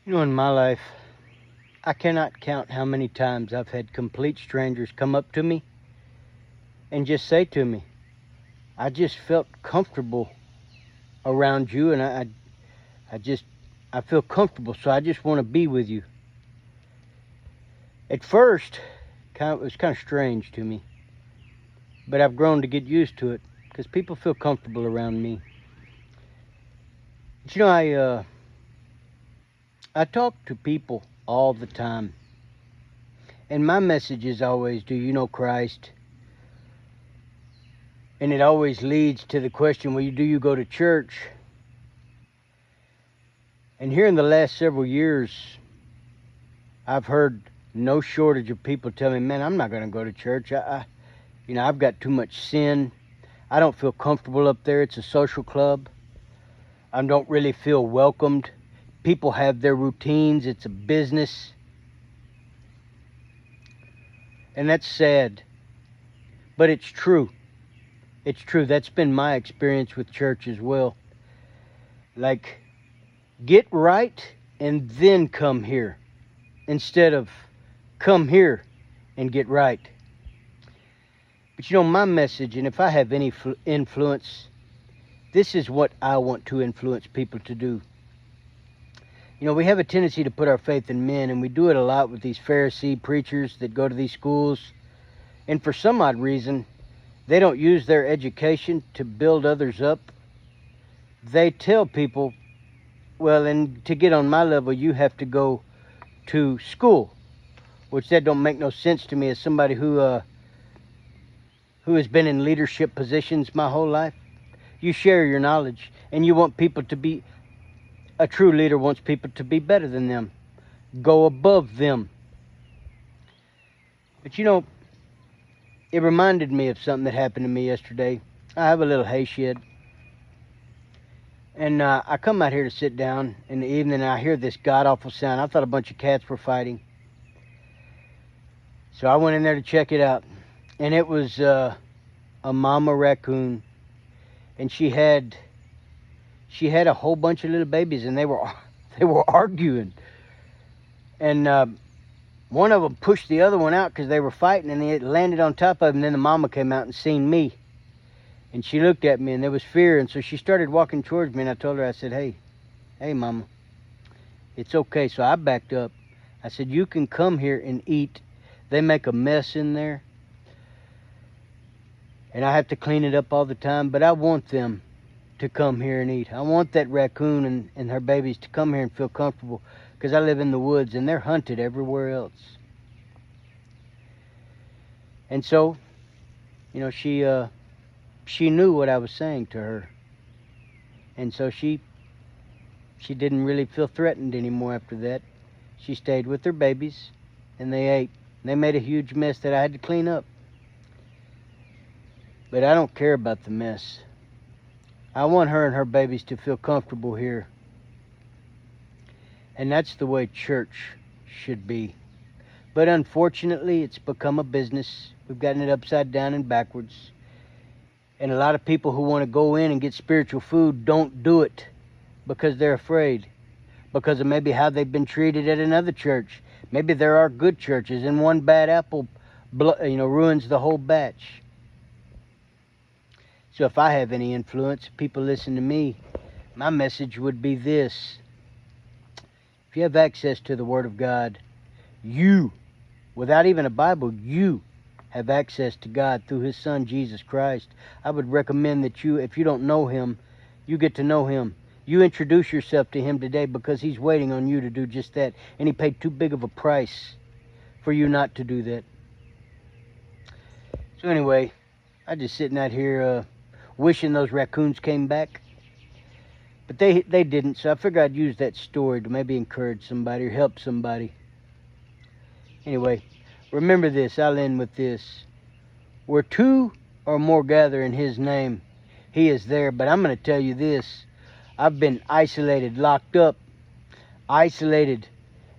In my life, I cannot count how many times I've had complete strangers come up to me and just say to me, I just felt comfortable around you, and I feel comfortable, so I just want to be with you. At first, it was kind of strange to me, but I've grown to get used to it because people feel comfortable around me. But I talk to people all the time, and my message is always, do you know Christ? And it always leads to the question, well, do you go to church? And here in the last several years, I've heard no shortage of people tell me, man, I'm not going to go to church. I've got too much sin. I don't feel comfortable up there. It's a social club. I don't really feel welcomed. People have their routines. It's a business. And that's sad. But it's true. It's true. That's been my experience with church as well. Like, get right and then come here, instead of come here and get right. But my message, and if I have any influence, this is what I want to influence people to do. We have a tendency to put our faith in men, and we do it a lot with these Pharisee preachers that go to these schools. And for some odd reason, they don't use their education to build others up. They tell people, well, and to get on my level, you have to go to school, which that don't make no sense to me as somebody who has been in leadership positions my whole life. You share your knowledge, and you want people to be, a true leader wants people to be better than them, go above them. But it reminded me of something that happened to me yesterday. I have a little hay shed, and I come out here to sit down in the evening, and I hear this god-awful sound. I thought a bunch of cats were fighting. So I went in there to check it out, and it was a mama raccoon, and she had a whole bunch of little babies, and they were arguing, and one of them pushed the other one out because they were fighting, and it landed on top of him. And then the mama came out and seen me, and she looked at me, and there was fear, and so she started walking towards me, and I told her, I said, hey mama, it's okay. So I backed up. I said, you can come here and eat. They make a mess in there, and I have to clean it up all the time, but I want them to come here and eat. I want that raccoon and her babies to come here and feel comfortable, because I live in the woods and they're hunted everywhere else. And so, she knew what I was saying to her, and so she didn't really feel threatened anymore after that. She stayed with her babies, and they ate. They made a huge mess that I had to clean up. But I don't care about the mess. I want her and her babies to feel comfortable here. And that's the way church should be. But unfortunately, it's become a business. We've gotten it upside down and backwards. And a lot of people who want to go in and get spiritual food don't do it because they're afraid. Because of maybe how they've been treated at another church. Maybe there are good churches, and one bad apple ruins the whole batch. So if I have any influence, people listen to me, my message would be this. If you have access to the Word of God, you, without even a Bible, you have access to God through His Son, Jesus Christ. I would recommend that you, if you don't know Him, you get to know Him. You introduce yourself to Him today, because He's waiting on you to do just that. And He paid too big of a price for you not to do that. So anyway, I'm just sitting out here wishing those raccoons came back. But they didn't, so I figured I'd use that story to maybe encourage somebody or help somebody. Anyway, remember this. I'll end with this. Where two or more gather in His name, He is there. But I'm going to tell you this. I've been isolated, locked up,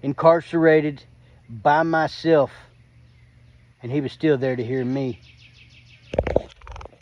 incarcerated by myself. And He was still there to hear me.